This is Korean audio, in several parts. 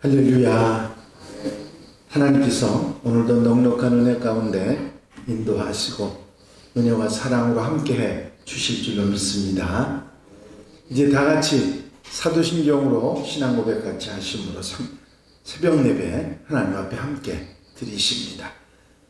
할렐루야. 하나님께서 오늘도 넉넉한 은혜 가운데 인도하시고 은혜와 사랑으로 함께해 주실 줄로 믿습니다. 이제 다 같이 사도신경으로 신앙 고백 같이 하심으로 새벽 예배 하나님 앞에 함께 드리십니다.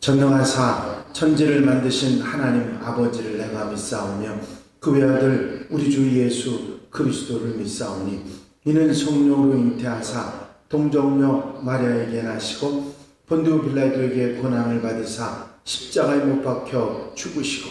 전능하사 천지를 만드신 하나님 아버지를 내가 믿사오며 그 외아들 우리 주 예수 그리스도를 믿사오니 이는 성령으로 잉태하사 동정녀 마리아에게 나시고 본디오 빌라도에게 고난을 받으사 십자가에 못 박혀 죽으시고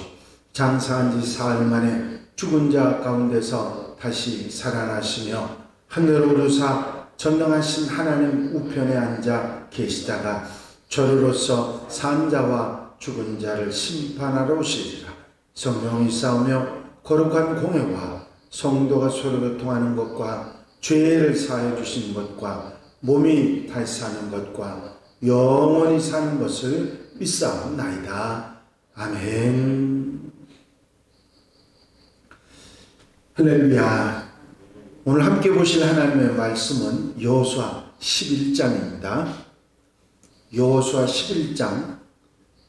장사한 지 사흘 만에 죽은 자 가운데서 다시 살아나시며 하늘로 오르사 전능하신 하나님 우편에 앉아 계시다가 저로서 산 자와 죽은 자를 심판하러 오시리라. 성령이 싸우며 거룩한 공회와 성도가 서로 교통하는 것과 죄를 사해 주신 것과 몸이 다시 사는 것과 영원히 사는 것을 믿사옵나이다. 아멘. 할렐루야. 오늘 함께 보실 하나님의 말씀은 여호수아 11장입니다. 여호수아 11장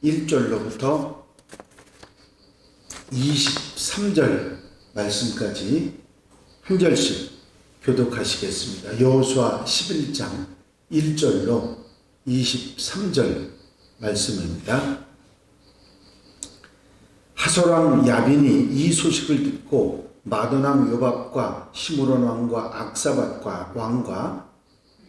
1절로부터 23절 말씀까지 한 절씩 교독하시겠습니다. 여호수아 11장 1절로 23절 말씀입니다. 하솔왕 야빈이 이 소식을 듣고 마돈왕 요밥과 시므론 왕과 악사밧과 왕과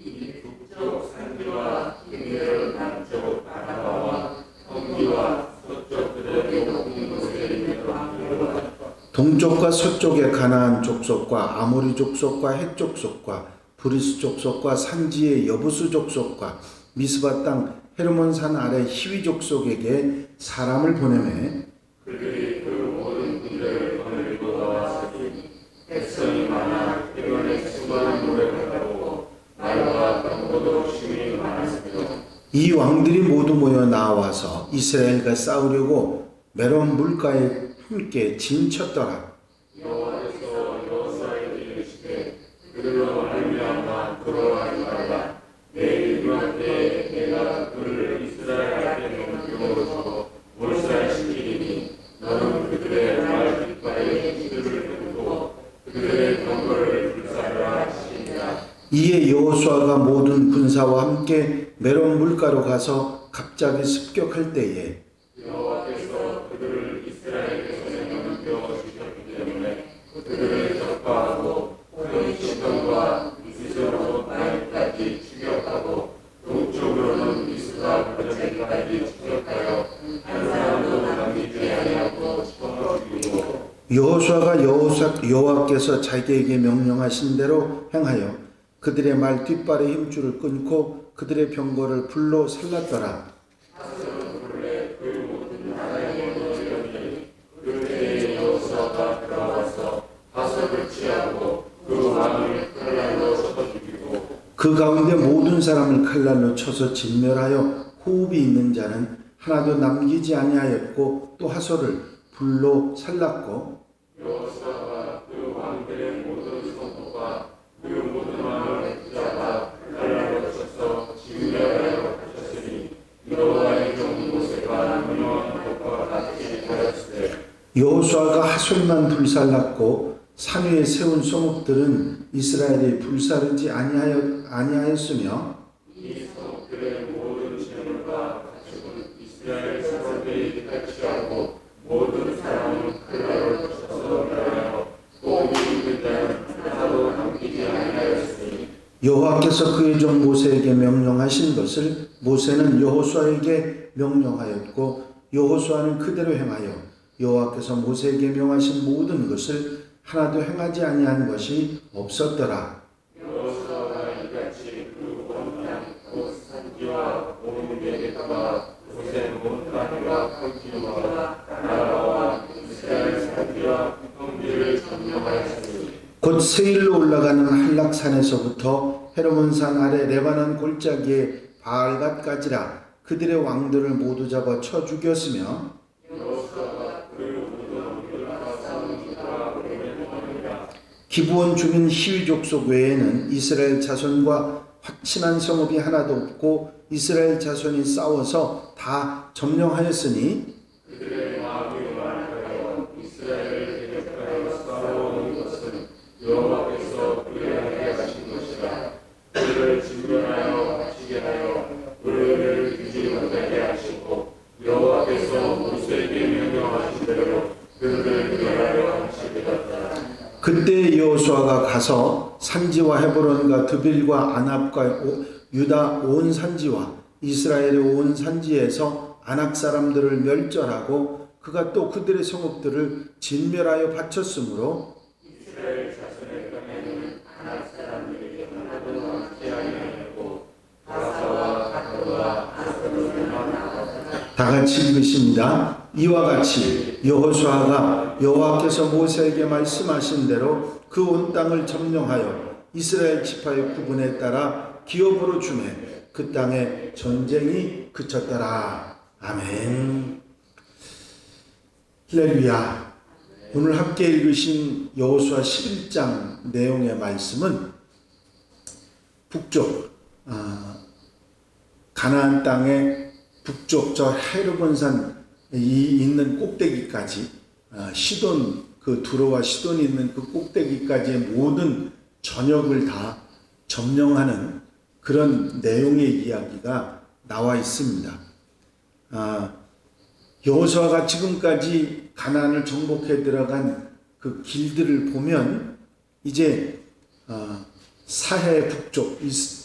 북쪽 산지와 기메론 남쪽 아라바와 동기와 서쪽 그들의 높은 곳에 있는 왕들과 동쪽과 서쪽의 가나안 족속과 아모리 족속과 헷 족속과 브리스 족속과 산지의 여부수 족속과 미스바 땅 헤르몬 산 아래 히위 족속에게 사람을 보내매 그들이 그 모든 군대를 거느리고 나왔으니 백성이 많아 해변에 수많은 노래를 하고 말과 병거도 심히 많았으며 이 왕들이 모두 모여 나와서 이스라엘과 싸우려고 메론 물가에 함께 진쳤더라. 여호와께서 여호수아에게 이르시되 그들로 말미암아 돌아가지 말라. 내일 이맘 때에 내가 그를 이스라엘 앞에 넘겨서 몰살시키리니 너는 그들의 말 깃발에 기술을 끊고 그들의 병거를 불사르라 하시니라. 이에 여호수아가 모든 군사와 함께 메론 물가로 가서 갑자기 습격할 때에 여호와께서 그들을 이스라엘의 손에 넘겨주셨기 때문에 그들을 적파하고 호인시돈과 미스로 나일까지 추격하고 동쪽으로는 미스가 그들까지 추격하여 한 사람도 남기지 아니하고 쳐서 죽이고 여호수아가 여호와께서 자기에게 명령하신 대로 행하여 그들의 말 뒷발의 힘줄을 끊고 그들의 병거를 불로 살랐더라. 그때에 여호수아가 돌아와서 하솔을 취하고 그 왕을 칼날로 쳐 죽이고 그 가운데 모든 사람을 칼날로 쳐서 진멸하여 호흡이 있는 자는 하나도 남기지 아니하였고 또 하솔을 불로 살랐고 여호수아가 그 왕들의 모든 성도가 그 모든 왕을 붙잡아 칼날로 쳐서 진멸하여 하셨으니 여호와의 종 모세가 명령한 것과 같이 하였으되 여호수아가 하솔만 불살랐고 산 위에 세운 소목들은 이스라엘이 불사르지 아니하였으며 이 성들의 모든 재물과 가축은 이스라엘 사람들이 탈취하고 모든 사람은 칼날로 쳐서 멸하여 또 죽은 자는 하나도 남기지 아니하였으니 여호와께서 그의 종 모세에게 명령하신 것을 모세는 여호수아에게 명령하였고 여호수아는 그대로 행하여 여호와께서 모세에게 명하신 모든 것을 하나도 행하지 아니한 것이 없었더라. 여호수아가 이같이 그 온 땅 곧 산지와 온 메대가와 고센 온 땅과 황지와 아라바와 이스라엘 산지와 평지를 점령하였으니 곧 세일로 올라가는 한락산에서부터 헤르몬산 아래 레바논 골짜기의 바알갓까지라 그들의 왕들을 모두 잡아 쳐 죽였으며 여호수아가 그 모든 왕들과 싸운 이들과 오랜 왕이라 기브온 주민 히위 족속 외에는 이스라엘 자손과 확신한 성읍이 하나도 없고 이스라엘 자손이 싸워서 다 점령하였으니 그들의 마음이 완악하여 이스라엘을 대적하여 싸워오는 것은 여호와께서 불행하게 하신 것이라. 그들을 진멸하여 갇히게 하여 의를 이루지 못하게 하시고 여호와께서 모세에게 명령하신 대로 그들을 멸하려 하시리라. 그때 여호수아가 가서 산지와 헤브론과 드빌과 아납과 유다 온 산지와 이스라엘의 온 산지에서 아낙 사람들을 멸절하고 그가 또 그들의 성읍들을 진멸하여 바쳤으므로 이스라엘 자손의 땅에는 아낙 사람들이 하나도 남지 아니하였고 가사와 가드와 아스돌만 남았다. 다 같이 읽으십니다. 이와 같이 여호수아가 여호와께서 모세에게 말씀하신 대로 그 온 땅을 점령하여 이스라엘 지파의 구분에 따라 기업으로 주매 그 땅에 전쟁이 그쳤더라. 아멘. 할렐루야. 오늘 함께 읽으신 여호수아 11장 내용의 말씀은 북쪽 가나안 땅의 북쪽 저 헤르본산이 있는 꼭대기까지 시돈 그 두로와 시돈이 있는 그 꼭대기까지의 모든 전역을 다 점령하는 그런 내용의 이야기가 나와 있습니다. 여호수아가 지금까지 가나안을 정복해 들어간 그 길들을 보면 이제 사해 북쪽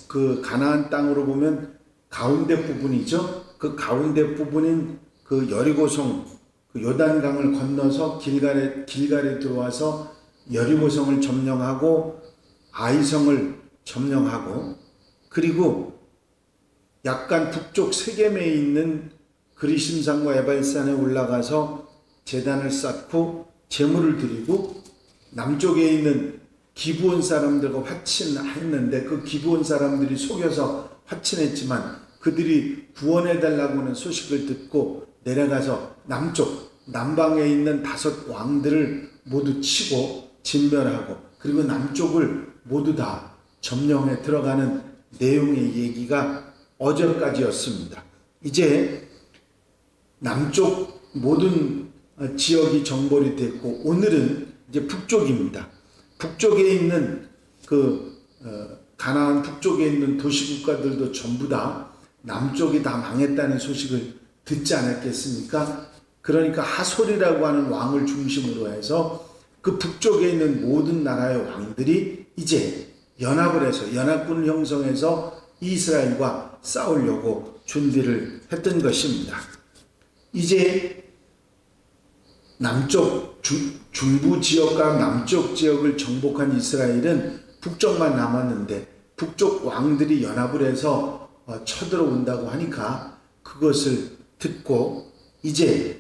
그 가나안 땅으로 보면 가운데 부분이죠. 그 가운데 부분인 그 여리고성 그 요단강을 건너서 길갈에 들어와서 여리고성을 점령하고 아이성을 점령하고 그리고 약간 북쪽 세겜에 있는 그리심산과 에발산에 올라가서 제단을 쌓고 제물을 드리고 남쪽에 있는 기브온 사람들과 화친했는데 그 기브온 사람들이 속여서 화친했지만 그들이 구원해달라고는 소식을 듣고 내려가서 남방에 있는 5 왕들을 모두 치고 진멸하고 그리고 남쪽을 모두 다 점령해 들어가는 내용의 얘기가 어제까지였습니다. 이제 남쪽 모든 지역이 정벌이 됐고 오늘은 이제 북쪽입니다. 북쪽에 있는 가나안 북쪽에 있는 도시국가들도 전부 다 남쪽이 다 망했다는 소식을 듣지 않았겠습니까? 그러니까 하솔이라고 하는 왕을 중심으로 해서 그 북쪽에 있는 모든 나라의 왕들이 이제 연합을 해서 연합군을 형성해서 이스라엘과 싸우려고 준비를 했던 것입니다. 이제 남쪽 중부 지역과 남쪽 지역을 정복한 이스라엘은 북쪽만 남았는데 북쪽 왕들이 연합을 해서 쳐들어온다고 하니까 그것을 듣고 이제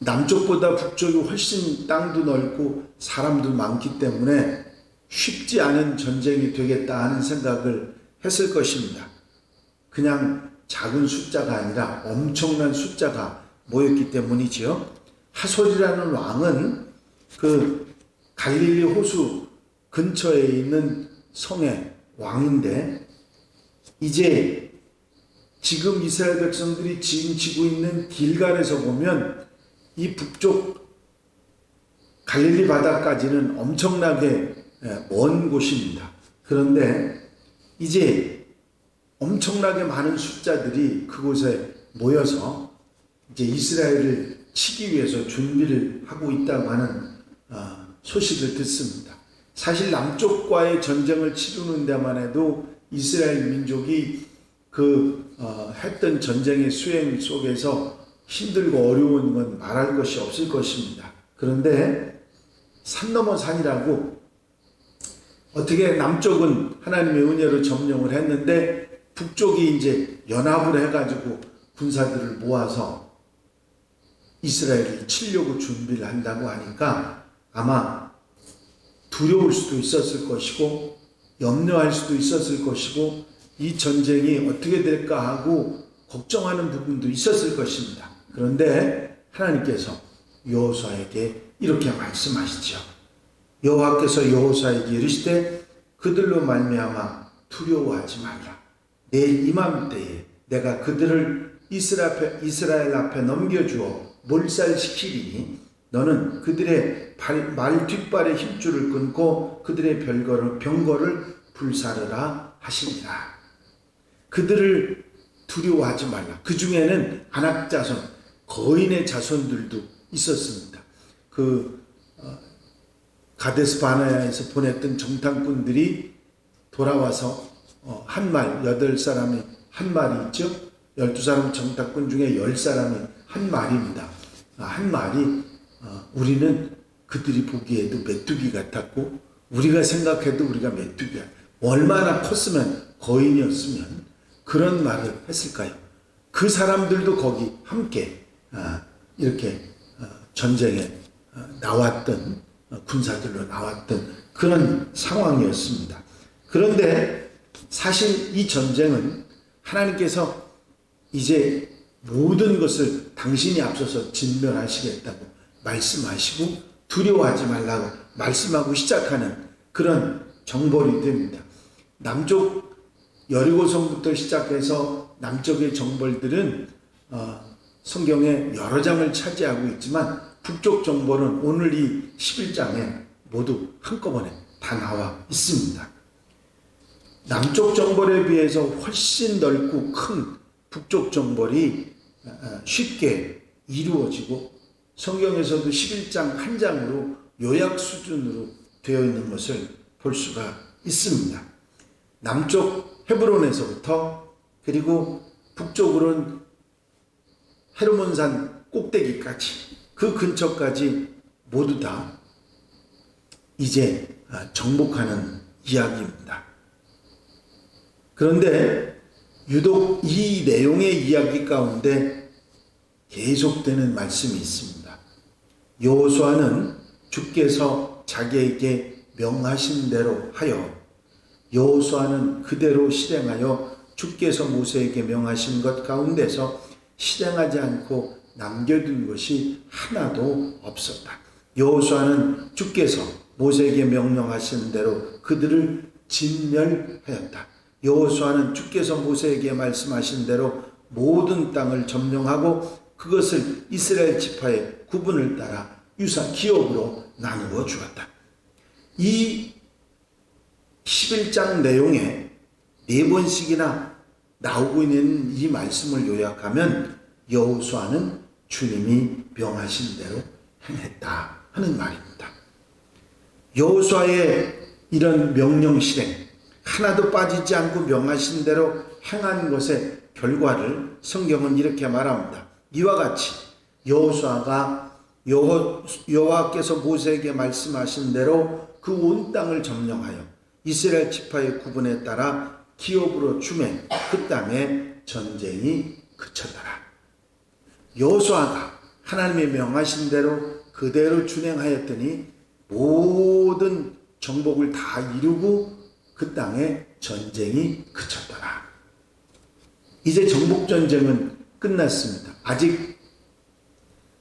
남쪽보다 북쪽이 훨씬 땅도 넓고 사람도 많기 때문에 쉽지 않은 전쟁이 되겠다 하는 생각을 했을 것입니다. 그냥 작은 숫자가 아니라 엄청난 숫자가 모였기 때문이지요. 하솔이라는 왕은 그 갈릴리 호수 근처에 있는 성의 왕인데 이제 지금 이스라엘 백성들이 지고 있는 길갈에서 보면 이 북쪽 갈릴리 바다까지는 엄청나게 먼 곳입니다. 그런데 이제 엄청나게 많은 숫자들이 그곳에 모여서 이제 이스라엘을 치기 위해서 준비를 하고 있다고 하는 소식을 듣습니다. 사실 남쪽과의 전쟁을 치르는 데만 해도 이스라엘 민족이 했던 전쟁의 수행 속에서 힘들고 어려운 건 말할 것이 없을 것입니다. 그런데 산 넘어 산이라고 어떻게 남쪽은 하나님의 은혜로 점령을 했는데 북쪽이 이제 연합을 해가지고 군사들을 모아서 이스라엘을 치려고 준비를 한다고 하니까 아마 두려울 수도 있었을 것이고 염려할 수도 있었을 것이고 이 전쟁이 어떻게 될까 하고 걱정하는 부분도 있었을 것입니다. 그런데 하나님께서 여호수아에게 이렇게 말씀하시죠. 여호와께서 여호수아에게 이르시되 그들로 말미암아 두려워하지 말라. 내일 이맘때에 내가 그들을 이스라엘 앞에 넘겨주어 몰살시키리니 너는 그들의 말 뒷발에 힘줄을 끊고 그들의 병거를 불사르라 하시니라. 그들을 두려워하지 말라. 그 중에는 아낙 자손, 거인의 자손들도 있었습니다. 가데스 바네아에서 보냈던 정탐꾼들이 돌아와서 한 말, 8사람이 한 말이 있죠. 12사람 정탐꾼 중에 10사람이 한 말입니다. 한 말이 우리는 그들이 보기에도 메뚜기 같았고 우리가 생각해도 우리가 메뚜기야. 얼마나 컸으면 거인이었으면 그런 말을 했을까요? 그 사람들도 거기 함께 이렇게 전쟁에 나왔던 군사들로 나왔던 그런 상황이었습니다. 그런데 사실 이 전쟁은 하나님께서 이제 모든 것을 당신이 앞서서 진멸하시겠다고 말씀하시고 두려워하지 말라고 말씀하고 시작하는 그런 정벌이 됩니다. 남쪽 여리고성부터 시작해서 남쪽의 정벌들은 성경에 여러 장을 차지하고 있지만 북쪽 정벌은 오늘 이 11장에 모두 한꺼번에 다 나와 있습니다. 남쪽 정벌에 비해서 훨씬 넓고 큰 북쪽 정벌이 쉽게 이루어지고 성경에서도 11장 한 장으로 요약 수준으로 되어 있는 것을 볼 수가 있습니다. 남쪽 헤브론에서부터 그리고 북쪽으로는 헤르몬산 꼭대기까지 그 근처까지 모두 다 이제 정복하는 이야기입니다. 그런데 유독 이 내용의 이야기 가운데 계속되는 말씀이 있습니다. 여호수아는 주께서 자기에게 명하신 대로 하여 여호수아는 그대로 실행하여 주께서 모세에게 명하신 것 가운데서 실행하지 않고 남겨둔 것이 하나도 없었다. 여호수아는 주께서 모세에게 명령하신 대로 그들을 진멸하였다. 여호수아는 주께서 모세에게 말씀하신 대로 모든 땅을 점령하고 그것을 이스라엘 지파의 구분을 따라 유사 기업으로 나누어 주었다. 이 11장 내용에 4번씩이나 나오고 있는 이 말씀을 요약하면 여호수아는 주님이 명하신 대로 행했다 하는 말입니다. 여호수아의 이런 명령 실행, 하나도 빠지지 않고 명하신 대로 행한 것의 결과를 성경은 이렇게 말합니다. 이와 같이 여호수아가 여호와께서 모세에게 말씀하신 대로 그 온 땅을 점령하여 이스라엘 지파의 구분에 따라 기업으로 주매 그 땅에 전쟁이 그쳤더라. 여호수아가 하나님의 명하신 대로 그대로 준행하였더니 모든 정복을 다 이루고 그 땅에 전쟁이 그쳤더라. 이제 정복전쟁은 끝났습니다. 아직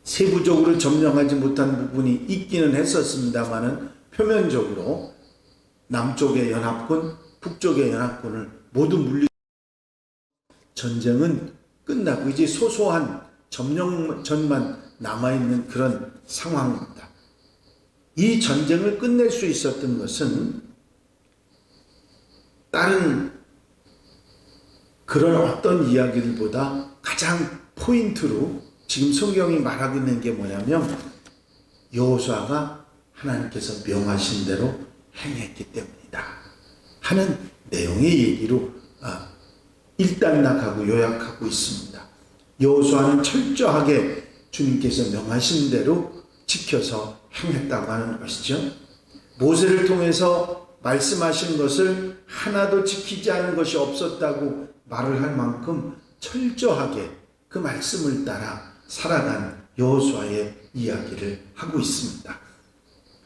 세부적으로 점령하지 못한 부분이 있기는 했었습니다마는 표면적으로 남쪽의 연합군, 북쪽의 연합군을 모두 물리 전쟁은 끝나고 이제 소소한 점령전만 남아있는 그런 상황입니다. 이 전쟁을 끝낼 수 있었던 것은 다른 그런 어떤 이야기들보다 가장 포인트로 지금 성경이 말하고 있는 게 뭐냐면 여호수아가 하나님께서 명하신 대로 행했기 때문이다 하는 내용의 얘기로 일단락하고 요약하고 있습니다. 여호수아는 철저하게 주님께서 명하신 대로 지켜서 행했다고 하는 것이죠. 모세를 통해서 말씀하신 것을 하나도 지키지 않은 것이 없었다고 말을 할 만큼 철저하게 그 말씀을 따라 살아간 여호수아의 이야기를 하고 있습니다.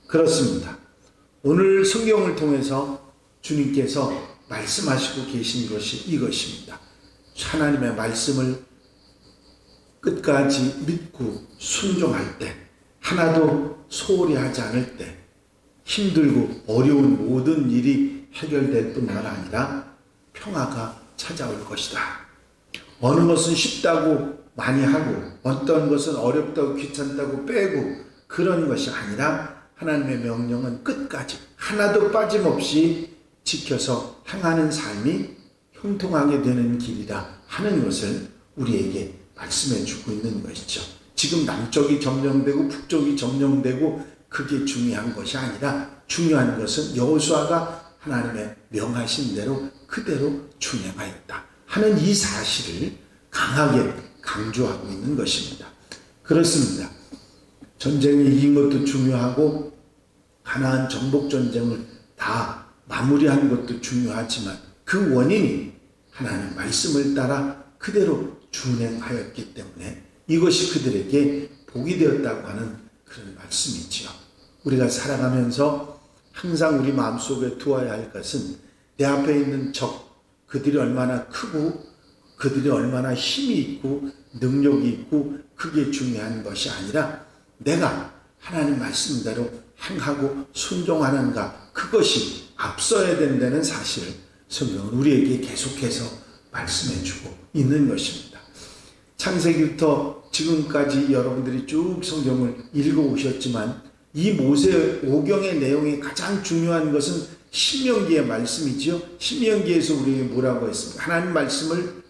그렇습니다. 오늘 성경을 통해서 주님께서 말씀하시고 계신 것이 이것입니다. 하나님의 말씀을 끝까지 믿고 순종할 때, 하나도 소홀히 하지 않을 때, 힘들고 어려운 모든 일이 해결될 뿐만 아니라 평화가 찾아올 것이다. 어느 것은 쉽다고 많이 하고 어떤 것은 어렵다고 귀찮다고 빼고 그런 것이 아니라 하나님의 명령은 끝까지 하나도 빠짐없이 지켜서 행하는 삶이 형통하게 되는 길이다 하는 것을 우리에게 말씀해 주고 있는 것이죠. 지금 남쪽이 점령되고 북쪽이 점령되고 그게 중요한 것이 아니라 중요한 것은 여호수아가 하나님의 명하신 대로 그대로 준행하였다 하는 이 사실을 강하게 강조하고 있는 것입니다. 그렇습니다. 전쟁을 이긴 것도 중요하고 가나안 정복 전쟁을 다 마무리한 것도 중요하지만 그 원인이 하나님 말씀을 따라 그대로 준행하였기 때문에 이것이 그들에게 복이 되었다고 하는 그런 말씀이지요. 우리가 살아가면서 항상 우리 마음속에 두어야 할 것은 내 앞에 있는 적, 그들이 얼마나 크고 그들이 얼마나 힘이 있고 능력이 있고 그게 중요한 것이 아니라 내가 하나님 말씀대로 행하고 순종하는가, 그것이 앞서야 된다는 사실을 성경은 우리에게 계속해서 말씀해 주고 있는 것입니다. 창세기부터 지금까지 여러분들이 쭉 성경을 읽어오셨지만 이 모세 오경의 내용이 가장 중요한 것은 신명기의 말씀이지요. 신명기에서 우리에게 뭐라고 했습니까? 하나님 말씀을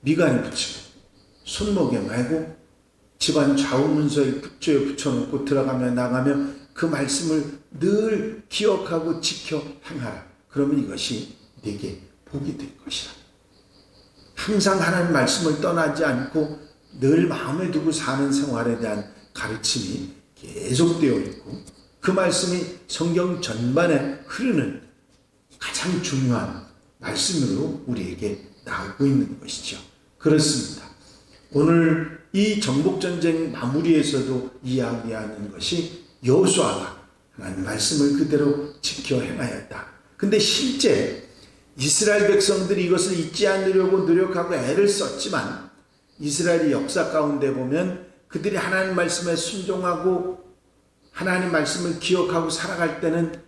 미간에 붙이고 손목에 매고 집안 좌우문서에 붙여놓고 들어가며 나가며 그 말씀을 늘 기억하고 지켜 행하라. 그러면 이것이 네게 복이 될 것이라. 항상 하나님 말씀을 떠나지 않고 늘 마음에 두고 사는 생활에 대한 가르침이 계속되어 있고 그 말씀이 성경 전반에 흐르는 가장 중요한 말씀으로 우리에게 나오고 있는 것이죠. 그렇습니다. 오늘 이 정복전쟁 마무리에서도 이야기하는 것이 여호수아가 하나님 말씀을 그대로 지켜 행하였다. 근데 실제 이스라엘 백성들이 이것을 잊지 않으려고 노력하고 애를 썼지만 이스라엘의 역사 가운데 보면 그들이 하나님 말씀에 순종하고 하나님 말씀을 기억하고 살아갈 때는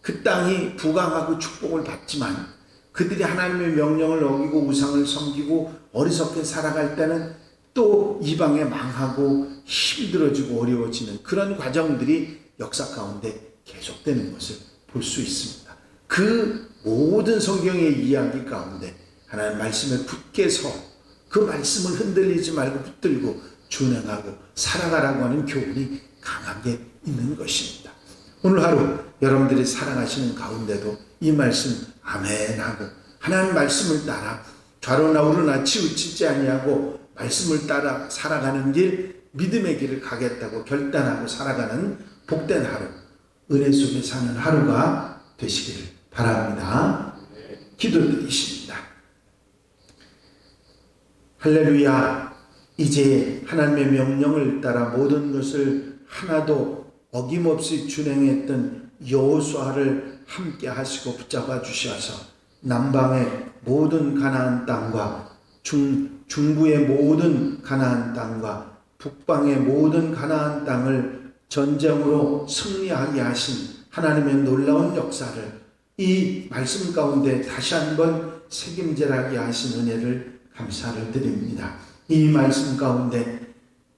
그 땅이 부강하고 축복을 받지만 그들이 하나님의 명령을 어기고 우상을 섬기고 어리석게 살아갈 때는 또 이방에 망하고 힘들어지고 어려워지는 그런 과정들이 역사 가운데 계속되는 것을 볼 수 있습니다. 그 모든 성경의 이야기 가운데 하나님 말씀에 굳게 서 그 말씀을 흔들리지 말고 붙들고 준행하고 살아가라고 하는 교훈이 강하게 있는 것입니다. 오늘 하루 여러분들이 살아가시는 가운데도 이 말씀 아멘하고 하나님 말씀을 따라 좌로나 우로나 치우치지 아니하고 말씀을 따라 살아가는 길, 믿음의 길을 가겠다고 결단하고 살아가는 복된 하루, 은혜 속에 사는 하루가 되시기를 바랍니다. 기도드리십니다. 할렐루야. 이제 하나님의 명령을 따라 모든 것을 하나도 어김없이 준행했던 여호수아를 함께 하시고 붙잡아 주셔서 남방의 모든 가나안 땅과 중부의 모든 가나안 땅과 북방의 모든 가나안 땅을 전쟁으로 승리하게 하신 하나님의 놀라운 역사를 이 말씀 가운데 다시 한번 책임질하게 하신 은혜를 감사를 드립니다. 이 말씀 가운데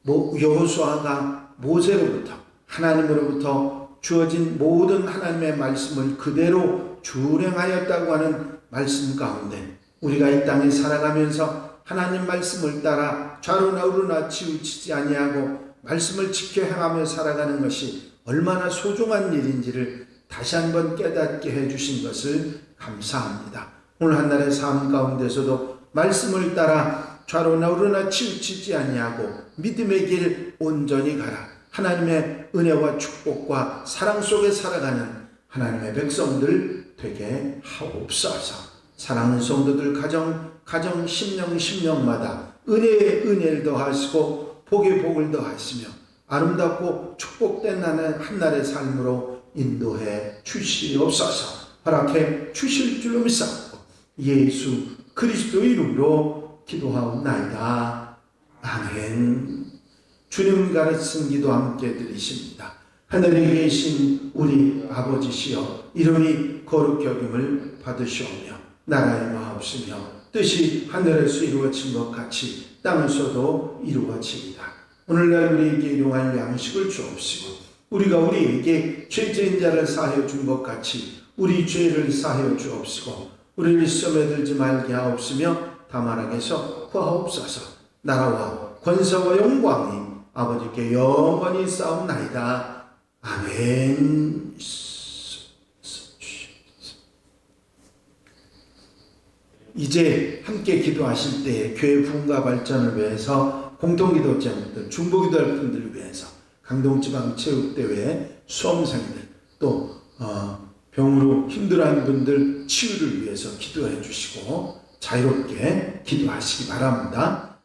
여호수아가 모세로부터 하나님으로부터 주어진 모든 하나님의 말씀을 그대로 준행하였다고 하는 말씀 가운데 우리가 이 땅에 살아가면서 하나님 말씀을 따라 좌로나 우로나 치우치지 아니하고 말씀을 지켜 행하며 살아가는 것이 얼마나 소중한 일인지를 다시 한번 깨닫게 해주신 것을 감사합니다. 오늘 한날의 삶 가운데서도 말씀을 따라 좌로나 우로나 치우치지 아니하고 믿음의 길 온전히 가라. 하나님의 은혜와 축복과 사랑 속에 살아가는 하나님의 백성들 되게 하옵소서. 사랑하는 성도들 가정 심령마다 은혜에 은혜를 더하시고 복에 복을 더하시며 아름답고 축복된 한날의 삶으로 인도해 주시옵소서. 허락해 주실 줄로 믿사옵고 예수 그리스도 이름으로 기도하옵나이다. 아멘. 주님 가르친 기도 함께 드리십니다. 하늘에 계신 우리 아버지시여 이름이 거룩히 여김을 받으시오며 나라의 마옵시며 뜻이 하늘에서 이루어진 것 같이 땅에서도 이루어지이다. 오늘날 우리에게 일용할 양식을 주옵시고 우리가 우리에게 죄지은 자를 사하여 준 것 같이 우리 죄를 사하여 주옵시고 우리를 시험에 들지 말게 하옵시며 다만 악에서 구하옵소서. 나라와 권세와 영광이 아버지께 영원히 싸움나이다. 아멘. 이제 함께 기도하실 때 교회 부흥과 발전을 위해서 공동기도자분들, 중보기도할 분들을 위해서 강동지방체육대회 수험생들 또 병으로 힘들어하는 분들 치유를 위해서 기도해 주시고 자유롭게 기도하시기 바랍니다.